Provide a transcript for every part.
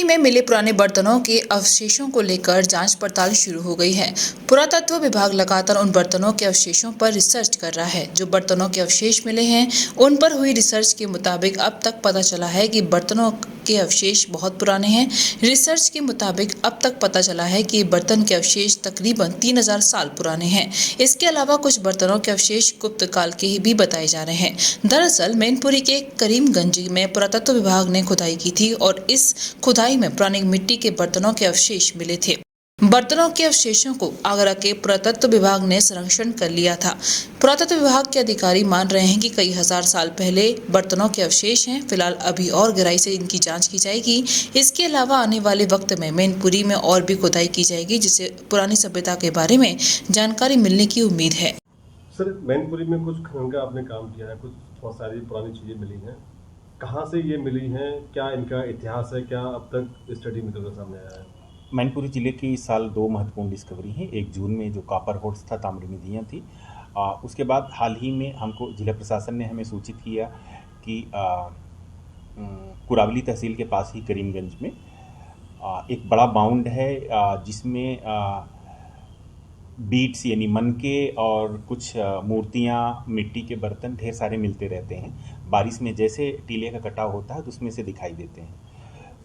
मिट्टी में मिले पुराने बर्तनों के अवशेषों को लेकर जांच पड़ताल शुरू हो गई है। पुरातत्व विभाग लगातार उन बर्तनों के अवशेषों पर रिसर्च कर रहा है। जो बर्तनों के अवशेष मिले हैं, उन पर हुई रिसर्च के मुताबिक अब तक पता चला है कि बर्तनों के अवशेष बहुत पुराने हैं। रिसर्च के मुताबिक अब तक पता चला है कि बर्तन के अवशेष तकरीबन 3000 साल पुराने हैं। इसके अलावा कुछ बर्तनों के अवशेष गुप्त काल के भी बताए जा रहे हैं। दरअसल मैनपुरी के करीमगंज में पुरातत्व विभाग ने खुदाई की थी और इस खुदाई में पुरानी मिट्टी के बर्तनों के अवशेष मिले थे। बर्तनों के अवशेषों को आगरा के पुरातत्व विभाग ने संरक्षण कर लिया था। पुरातत्व विभाग के अधिकारी मान रहे हैं कि कई हजार साल पहले बर्तनों के अवशेष हैं। फिलहाल अभी और गहराई से इनकी जांच की जाएगी। इसके अलावा आने वाले वक्त में मैनपुरी में और भी खुदाई की जाएगी, जिससे पुरानी सभ्यता के बारे में जानकारी मिलने की उम्मीद है। सर, मैनपुरी में कुछ खनन का आपने काम किया है, कुछ बहुत सारी पुरानी चीजें मिली हैं। कहाँ से ये मिली हैं, क्या इनका इतिहास है, क्या अब तक स्टडी में तो सामने आया है? मैनपुरी जिले की इस साल 2 महत्वपूर्ण डिस्कवरी हैं। एक जून में जो कॉपर होड्स था, ताम्र निधियाँ थी। उसके बाद हाल ही में हमको जिला प्रशासन ने हमें सूचित किया कि कुरावली तहसील के पास ही करीमगंज में एक बड़ा बाउंड है, जिसमें बीट्स यानी मनके और कुछ मूर्तियाँ, मिट्टी के बर्तन ढेर सारे मिलते रहते हैं। बारिश में जैसे टीले का कटाव होता है तो उसमें से दिखाई देते हैं।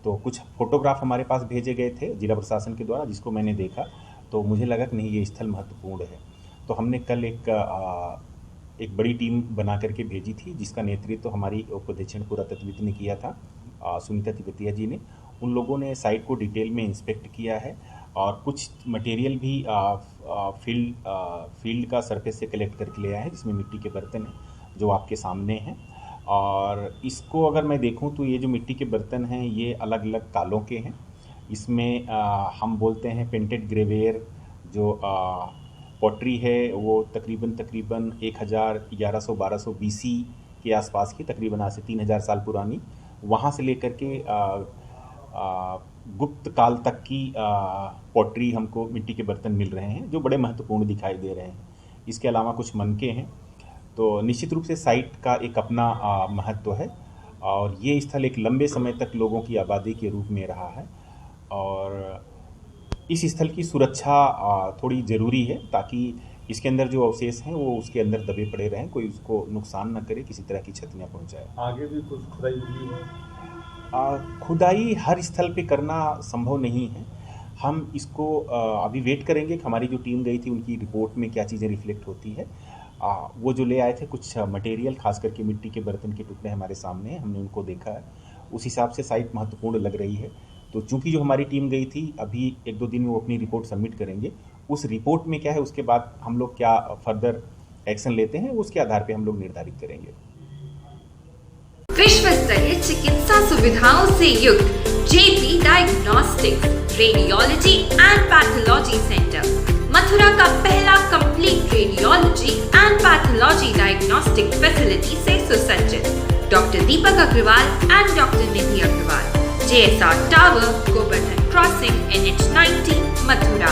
तो कुछ फोटोग्राफ हमारे पास भेजे गए थे जिला प्रशासन के द्वारा, जिसको मैंने देखा तो मुझे लगा कि नहीं, ये स्थल महत्वपूर्ण है। तो हमने कल एक बड़ी टीम बना करके भेजी थी, जिसका नेतृत्व तो हमारी उपदक्षिण पुरातत्वविद ने किया था, सुनीता तिब्बतिया जी ने। उन लोगों ने साइट को डिटेल में इंस्पेक्ट किया है और कुछ मटेरियल भी फील्ड का सरफेस से कलेक्ट करके ले आए हैं, जिसमें मिट्टी के बर्तन हैं जो आपके सामने हैं। और इसको अगर मैं देखूं तो ये जो मिट्टी के बर्तन हैं ये अलग अलग कालों के हैं। इसमें हम बोलते हैं पेंटेड ग्रेवेयर जो पॉटरी है वो तकरीबन 1100-1200 BC के आसपास की, तकरीबन आज से 3000 साल पुरानी, वहाँ से लेकर के गुप्त काल तक की पॉटरी हमको मिट्टी के बर्तन मिल रहे हैं, जो बड़े महत्वपूर्ण दिखाई दे रहे हैं। इसके अलावा कुछ मनके हैं। तो निश्चित रूप से साइट का एक अपना महत्व है और ये स्थल एक लंबे समय तक लोगों की आबादी के रूप में रहा है और इस स्थल की सुरक्षा थोड़ी ज़रूरी है, ताकि इसके अंदर जो अवशेष हैं वो उसके अंदर दबे पड़े रहें, कोई उसको नुकसान न करे, किसी तरह की क्षति न पहुंचाए। आगे भी कुछ खुदाई हुई है? खुदाई हर स्थल पे करना संभव नहीं है। हम इसको अभी वेट करेंगे कि हमारी जो टीम गई थी उनकी रिपोर्ट में क्या चीज़ें रिफ्लेक्ट होती है। वो जो ले आए थे कुछ मटेरियल, खास करके मिट्टी के बर्तन के टुकड़े हमारे सामने हैं, हमने उनको देखा है। उस हिसाब से साइट महत्वपूर्ण लग रही है। तो चूंकि जो हमारी टीम गई थी, अभी 1-2 दिन में वो अपनी रिपोर्ट सबमिट करेंगे। उस रिपोर्ट में क्या है, उसके बाद हम लोग क्या फर्दर एक्शन लेते हैं, उसके आधार पर हम लोग निर्धारित करेंगे। विश्व स्तरीय चिकित्सा सुविधाओं से युक्त JP diagnostics radiology and pathology centre, Mathura का पहला complete radiology and pathology diagnostic facility से सुसज्जित। Doctor Deepak Agarwal and doctor Nidhi Agarwal, JSR tower, Govardhan crossing, NH 90, Mathura.